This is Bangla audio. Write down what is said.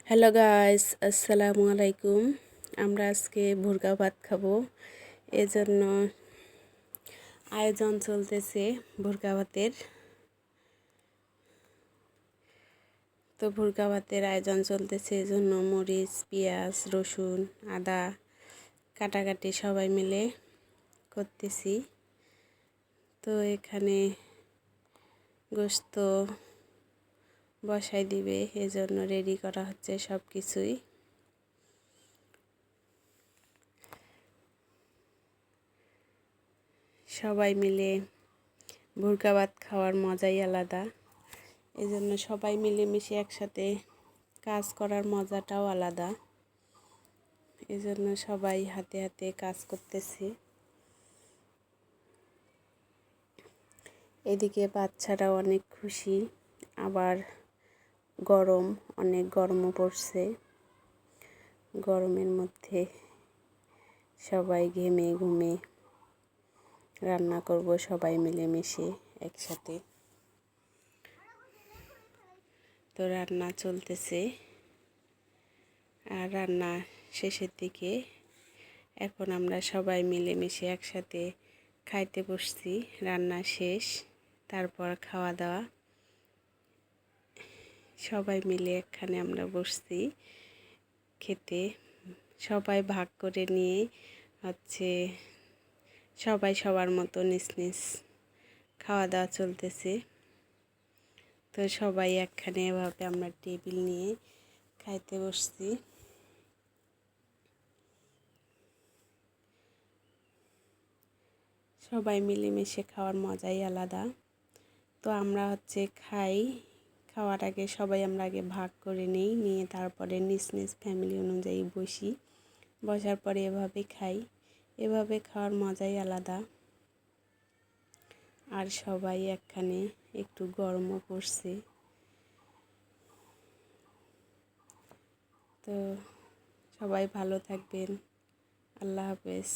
হ্যালো গাইস, আসসালামু আলাইকুম। আমরা আজকে ভুরকা ভাত খাবো, এজন্য আয়োজন চলতেছে ভুরকা ভাতের। তো ভুরকা ভাতের আয়োজন চলতেছে, এজন্য মরিচ, পেঁয়াজ, রসুন, আদা কাটাকাটি সবাই মিলে করতেছি। তো এখানে গোশত বসাই দিবে, এজন্য রেডি করা হচ্ছে সব কিছুই। সবাই মিলে ভুরকা ভাত খাওয়ার মজাই আলাদা, এজন্য সবাই মিলেমিশে একসাথে কাজ করার মজাটাও আলাদা। এজন্য সবাই হাতে হাতে কাজ করতেছে। এদিকে বাচ্চারাও অনেক খুশি, আবার অনেক গরমও পড়ছে। গরমের মধ্যে সবাই ঘেমে ঘুমে রান্না করব সবাই মিলেমিশে একসাথে। তো রান্না চলতেছে, আর রান্না শেষের দিকে এখন আমরা সবাই মিলেমিশে একসাথে খাইতে বসছি। রান্না শেষ, তারপর খাওয়া দাওয়া সবাই মিলে এখানে আমরা বসছি খেতে। সবাই ভাগ করে নিয়ে সবাই সবার মতো নিজ নিজ খাওয়া দাওয়া চলতেছে। তো সবাই একখানে এভাবে আমরা টেবিল নিয়ে খাইতে বসছি। সবাই মিলেমিশে খাওয়ার মজাই আলাদা। তো আমরা খাওয়ার আগে সবাই আমরা আগে ভাগ করে নিয়ে তারপরে নিজ নিজ ফ্যামিলি অনুযায়ী বসি। বসার পরে এভাবে খাই, এভাবে খাওয়ার মজাই আলাদা। আর সবাই একখানে একটু গরমও পড়ছে। তো সবাই ভালো থাকবেন, আল্লাহ হাফেজ।